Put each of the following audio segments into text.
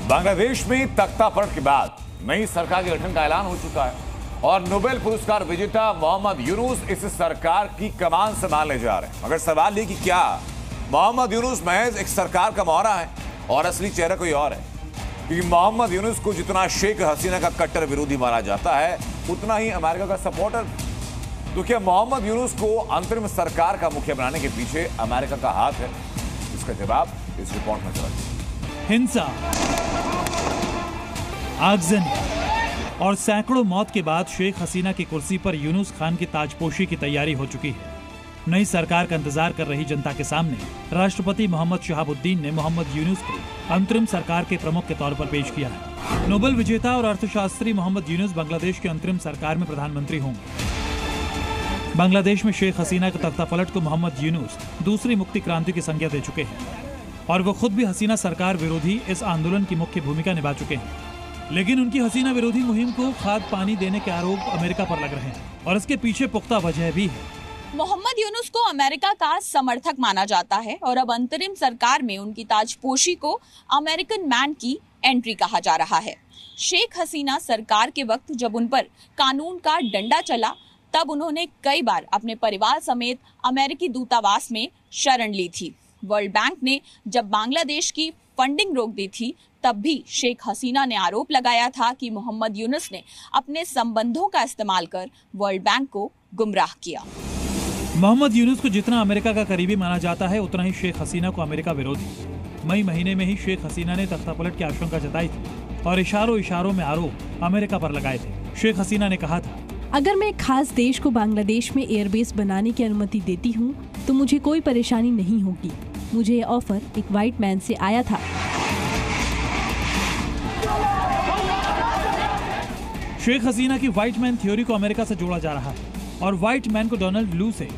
बांग्लादेश में तख्तापलट के बाद नई सरकार के गठन का ऐलान हो चुका है और नोबेल पुरस्कार विजेता मोहम्मद यूनुस इस सरकार की कमान संभालने जा रहे हैं। मगर सवाल ये कि क्या मोहम्मद यूनुस महज एक सरकार का मोहरा है और असली चेहरा कोई और है? क्योंकि मोहम्मद यूनुस को जितना शेख हसीना का कट्टर विरोधी माना जाता है, उतना ही अमेरिका का सपोर्टर। तो क्या मोहम्मद यूनुस को अंतरिम सरकार का मुखिया बनाने के पीछे अमेरिका का हाथ है? इसका जवाब इस रिपोर्ट में चला। हिंसा, आगजनी और सैकड़ों मौत के बाद शेख हसीना की कुर्सी पर यूनुस खान की ताजपोशी की तैयारी हो चुकी है। नई सरकार का इंतजार कर रही जनता के सामने राष्ट्रपति मोहम्मद शहाबुद्दीन ने मोहम्मद यूनुस को अंतरिम सरकार के प्रमुख के तौर पर पेश किया है। नोबेल विजेता और अर्थशास्त्री मोहम्मद यूनुस बांग्लादेश की अंतरिम सरकार में प्रधानमंत्री होंगे। बांग्लादेश में शेख हसीना के तख्तापलट को मोहम्मद यूनुस दूसरी मुक्ति क्रांति की संज्ञा दे चुके हैं और वो खुद भी हसीना सरकार विरोधी इस आंदोलन की मुख्य भूमिका निभा चुके हैं। लेकिन उनकी हसीना विरोधी मुहिम को खाद पानी देने के आरोप अमेरिका पर लग रहे हैं और इसके पीछे पुख्ता वजह भी है। मोहम्मद यूनुस को अमेरिका का समर्थक माना जाता है और अब अंतरिम सरकार में उनकी ताजपोशी को अमेरिकन मैन की एंट्री कहा जा रहा है। शेख हसीना सरकार के वक्त जब उन पर कानून का डंडा चला, तब उन्होंने कई बार अपने परिवार समेत अमेरिकी दूतावास में शरण ली थी। वर्ल्ड बैंक ने जब बांग्लादेश की फंडिंग रोक दी थी, तब भी शेख हसीना ने आरोप लगाया था कि मोहम्मद यूनुस ने अपने संबंधों का इस्तेमाल कर वर्ल्ड बैंक को गुमराह किया। मोहम्मद यूनुस को जितना अमेरिका का करीबी माना जाता है, उतना ही शेख हसीना को अमेरिका विरोधी। मई महीने में ही शेख हसीना ने तख्तापलट की आशंका जताई थी और इशारों में आरोप अमेरिका पर लगाए थे। शेख हसीना ने कहा था, अगर मैं एक खास देश को बांग्लादेश में एयरबेस बनाने की अनुमति देती हूँ तो मुझे कोई परेशानी नहीं होगी। मुझे ये ऑफर एक व्हाइट मैन से आया था। शेख हसीना की व्हाइट मैन थ्योरी को अमेरिका से जोड़ा जा रहा है और व्हाइट मैन को डोनाल्ड लू से,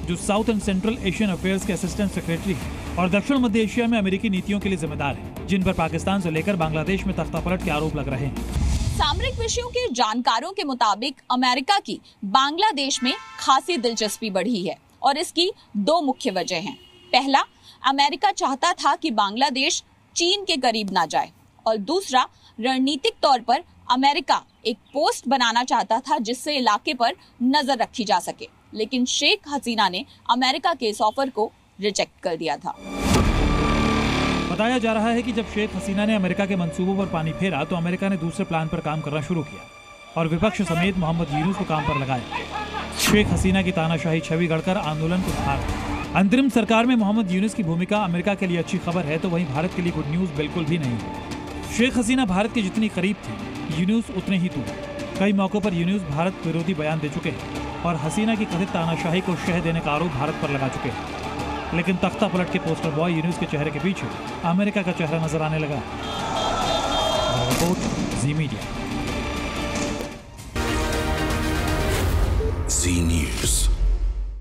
जो south and central Asian affairs के असिस्टेंट सेक्रेटरी हैं और दक्षिण मध्य एशिया में अमेरिकी नीतियों के लिए जिम्मेदार हैं, जिन पर पाकिस्तान से लेकर बांग्लादेश में तख्तापलट के आरोप लग रहे हैं। सामरिक विषयों के जानकारों के मुताबिक अमेरिका की बांग्लादेश में खासी दिलचस्पी बढ़ी है और इसकी दो मुख्य वजह हैं। पहला, अमेरिका चाहता था कि बांग्लादेश चीन के करीब ना जाए और दूसरा, रणनीतिक तौर पर अमेरिका एक पोस्ट बनाना चाहता था जिससे इलाके पर नजर रखी जा सके। लेकिन शेख हसीना ने अमेरिका के इस ऑफर को रिजेक्ट कर दिया था। बताया जा रहा है कि जब शेख हसीना ने अमेरिका के मंसूबों पर पानी फेरा तो अमेरिका ने दूसरे प्लान पर काम करना शुरू किया और विपक्ष समेत मोहम्मद यूनुस को काम पर लगाया। शेख हसीना की तानाशाही छवि गढ़कर आंदोलन को उभारा। अंतरिम सरकार में मोहम्मद यूनुस की भूमिका अमेरिका के लिए अच्छी खबर है, तो वहीं भारत के लिए गुड न्यूज बिल्कुल भी नहीं है। शेख हसीना भारत के जितनी करीब थी, यूनुस उतने ही दूर। कई मौकों पर यूनुस भारत विरोधी बयान दे चुके हैं और हसीना की कथित तानाशाही को शह देने का आरोप भारत पर लगा चुके हैं। लेकिन तख्तापलट के पोस्टर बॉय यूनुस के चेहरे के पीछे अमेरिका का चेहरा नजर आने लगा। रिपोर्ट जी मीडिया। जी न्यूज़।